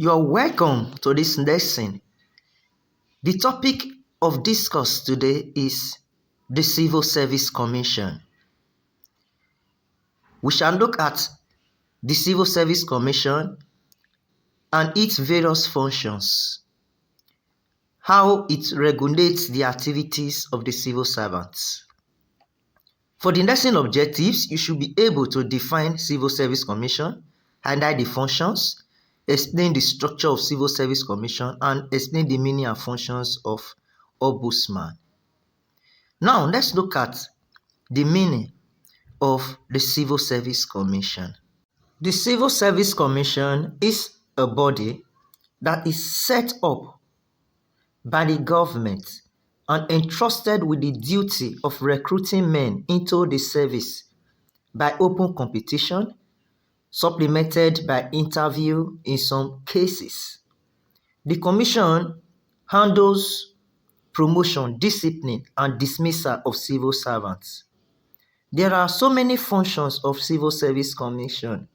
You are welcome to this lesson. The topic of discourse today is the Civil Service Commission. We shall look at the Civil Service Commission and its various functions, how it regulates the activities of the civil servants. For the lesson objectives, you should be able to define Civil Service Commission, highlight the functions, explain the structure of Civil Service Commission, and explain the meaning and functions of Ombudsman. Now, let's look at the meaning of the Civil Service Commission. The Civil Service Commission is a body that is set up by the government and entrusted with the duty of recruiting men into the service by open competition, supplemented by interview in some cases. The commission handles promotion, discipline, and dismissal of civil servants. There are so many functions of Civil Service Commission.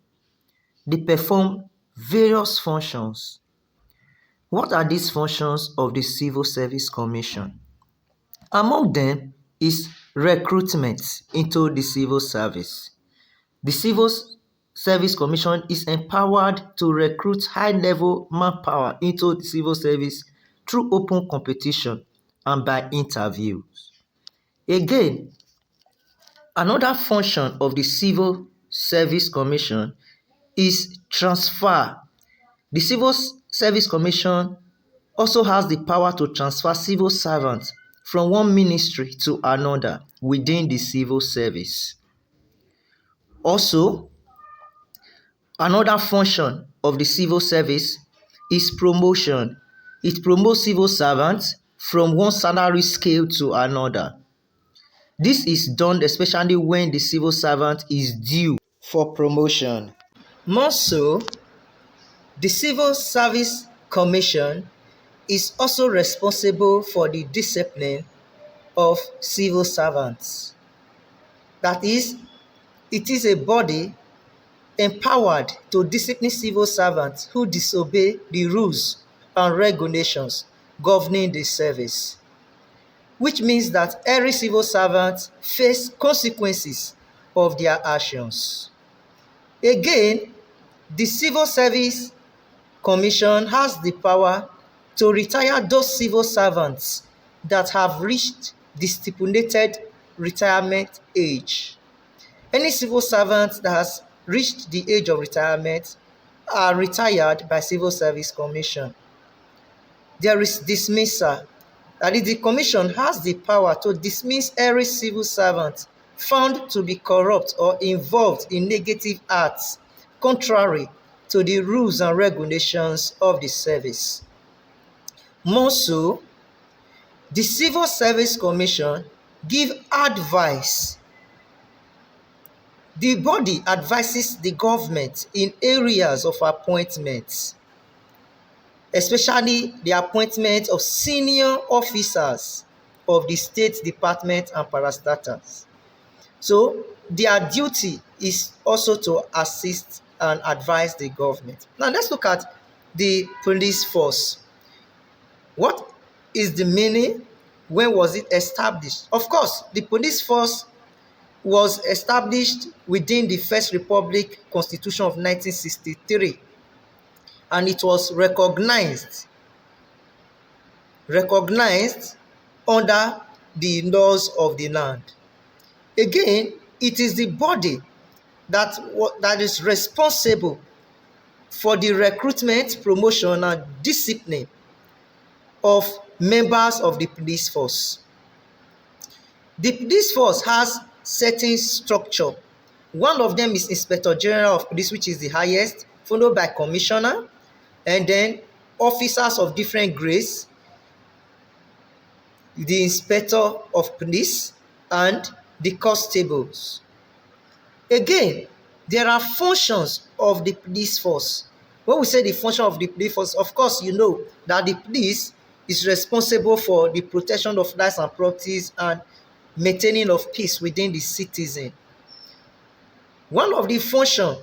They perform various functions. What are these functions of the Civil Service Commission? Among them is recruitment into the civil service. The Civil Service Commission is empowered to recruit high-level manpower into the civil service through open competition and by interviews. Again, another function of the Civil Service Commission is transfer. The Civil Service Commission also has the power to transfer civil servants from one ministry to another within the civil service. Also, another function of the civil service is promotion. It promotes civil servants from one salary scale to another. This is done especially when the civil servant is due for promotion. More so, the Civil Service Commission is also responsible for the discipline of civil servants. That is, it is a body empowered to discipline civil servants who disobey the rules and regulations governing the service, which means that every civil servant faces consequences of their actions. Again, the Civil Service Commission has the power to retire those civil servants that have reached the stipulated retirement age. Any civil servant that has reached the age of retirement are retired by Civil Service Commission. There is dismissal. That is, the commission has the power to dismiss every civil servant found to be corrupt or involved in negative acts contrary to the rules and regulations of the service. More so, the Civil Service Commission gives advice. The body advises the government in areas of appointments, especially the appointment of senior officers of the State Department and parastatals. So their duty is also to assist and advise the government. Now let's look at the police force. What is the meaning? When was it established? Of course, the police force was established within the First Republic Constitution of 1963, and it was recognized under the laws of the land. Again, it is the body that is responsible for the recruitment, promotion, and discipline of members of the police force. The police force has certain structure. One of them is Inspector General of Police, which is the highest, followed by Commissioner, and then officers of different grades, the Inspector of Police, and the constables. Again, there are functions of the police force. When we say the function of the police force, of course, you know that the police is responsible for the protection of lives and properties and maintaining of peace within the citizen. One of the functions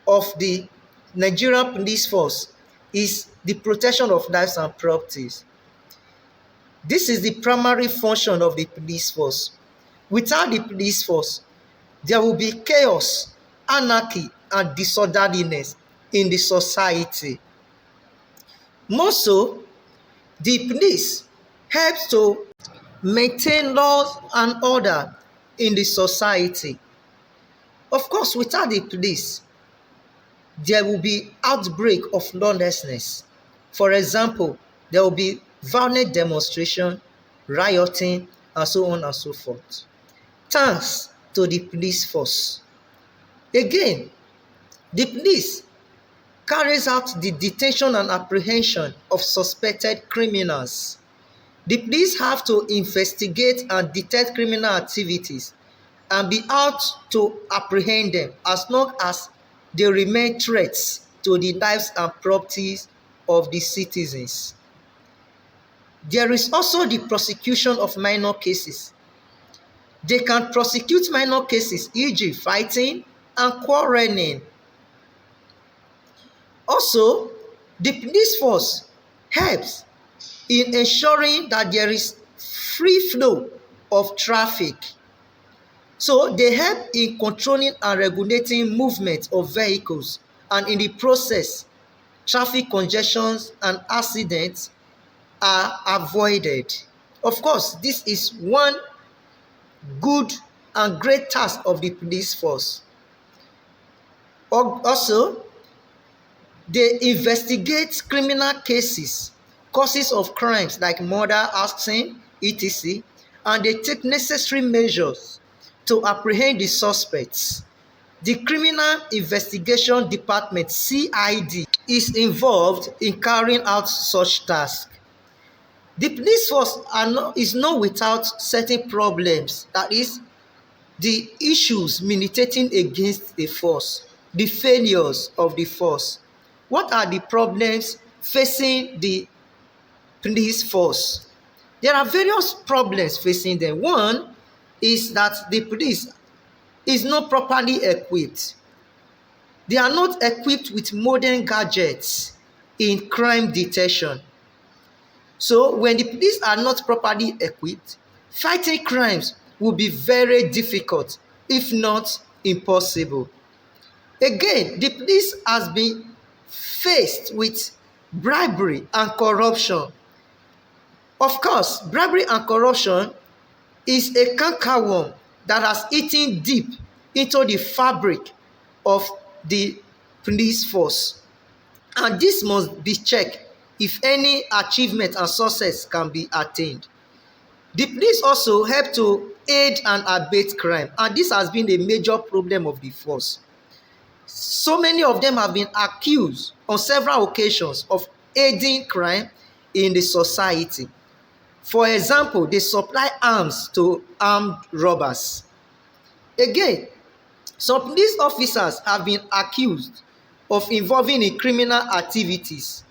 of the Nigerian police force is the protection of lives and properties. This is the primary function of the police force. Without the police force, there will be chaos, anarchy, and disorderliness in the society. More so, the police helps to maintain laws and order in the society. Of course, without the police, there will be outbreak of lawlessness. For example, there will be violent demonstration, rioting, and so on and so forth. Thanks to the police force. Again, the police carries out the detention and apprehension of suspected criminals. The police have to investigate and detect criminal activities and be out to apprehend them as long as they remain threats to the lives and properties of the citizens. There is also the prosecution of minor cases. They can prosecute minor cases, e.g., fighting and quarreling. Also, the police force helps in ensuring that there is free flow of traffic. So they help in controlling and regulating movement of vehicles, and in the process, traffic congestions and accidents are avoided. Of course, this is one good and great task of the police force. Also, they investigate criminal cases, causes of crimes like murder, arson, etc., and they take necessary measures to apprehend the suspects. The Criminal Investigation Department (CID) is involved in carrying out such tasks. The police force is not without certain problems, that is, the issues militating against the force, the failures of the force. What are the problems facing the police force? There are various problems facing them. One is that the police is not properly equipped. They are not equipped with modern gadgets in crime detection. So when the police are not properly equipped, fighting crimes will be very difficult, if not impossible. Again, the police has been faced with bribery and corruption. Of course, bribery and corruption is a cankerworm that has eaten deep into the fabric of the police force, and this must be checked if any achievement and success can be attained. The police also help to aid and abet crime, and this has been a major problem of the force. So many of them have been accused on several occasions of aiding crime in the society. For example, they supply arms to armed robbers. Again, some police officers have been accused of involving in criminal activities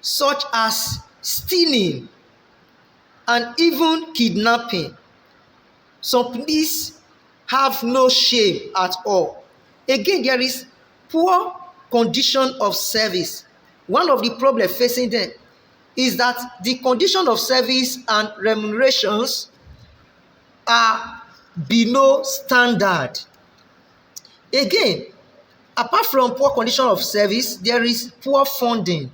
such as stealing and even kidnapping. Some police have no shame at all. Again, there is poor condition of service. One of the problems facing them is that the condition of service and remunerations are below standard. Again, apart from poor condition of service, there is poor funding.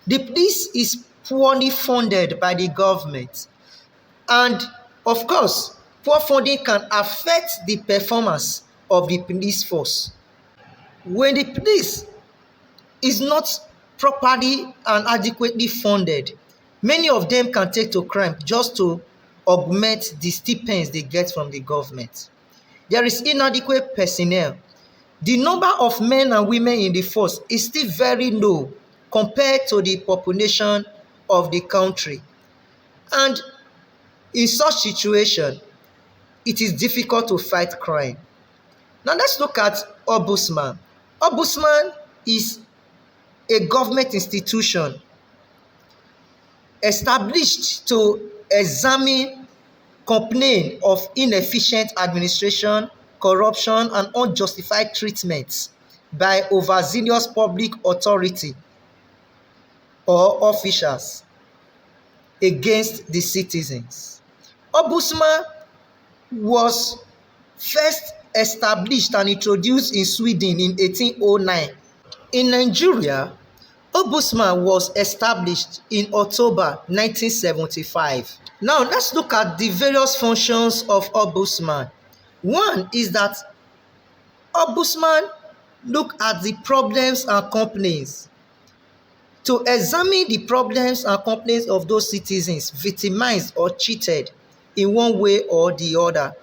The police is poorly funded by the government, and of course, poor funding can affect the performance of the police force. When the police is not properly and adequately funded, many of them can take to crime just to augment the stipends they get from the government. There is inadequate personnel. The number of men and women in the force is still very low compared to the population of the country. And in such situation, it is difficult to fight crime. Now let's look at Ombudsman. Ombudsman is a government institution established to examine complaints of inefficient administration, corruption, and unjustified treatments by overzealous public authority or officials against the citizens. Ombudsman was first established and introduced in Sweden in 1809. In Nigeria, Ombudsman was established in October 1975. Now let's look at the various functions of Ombudsman. One is that Ombudsman look at the problems and complaints to examine the problems and complaints of those citizens victimized or cheated in one way or the other.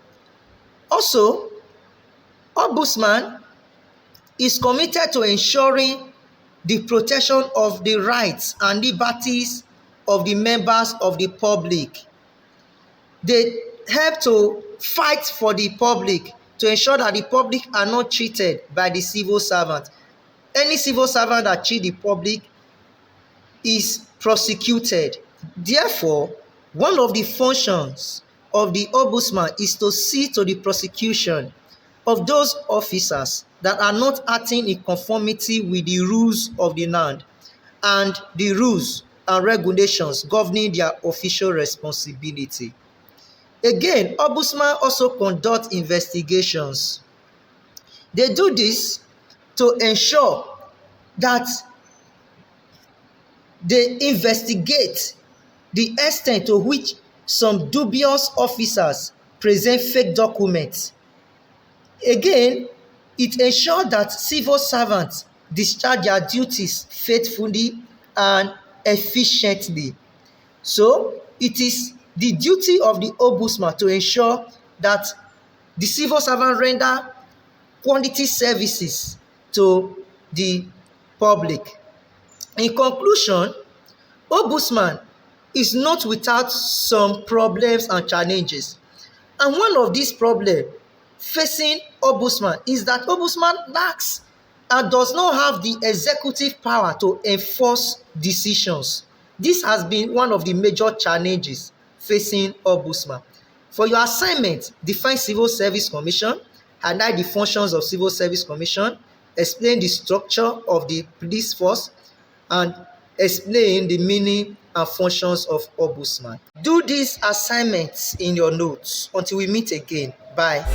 Also, Ombudsman is committed to ensuring the protection of the rights and liberties of the members of the public. They help to fight for the public to ensure that the public are not cheated by the civil servant. Any civil servant that cheat the public is prosecuted. Therefore, one of the functions of the Ombudsman is to see to the prosecution of those officers that are not acting in conformity with the rules of the land and the rules and regulations governing their official responsibility. Again, Ombudsman also conduct investigations. They do this to ensure that they investigate the extent to which some dubious officers present fake documents. Again, it ensures that civil servants discharge their duties faithfully and efficiently. So, it is the duty of the Ombudsman to ensure that the civil servant render quality services to the public. In conclusion, Ombudsman is not without some problems and challenges. And one of these problems facing Ombudsman is that Ombudsman lacks and does not have the executive power to enforce decisions. This has been one of the major challenges facing Ombudsman. For your assignment, define Civil Service Commission, highlight the functions of Civil Service Commission, explain the structure of the police force, and explain the meaning and functions of Ombudsman. Do these assignments in your notes. Until we meet again. Bye.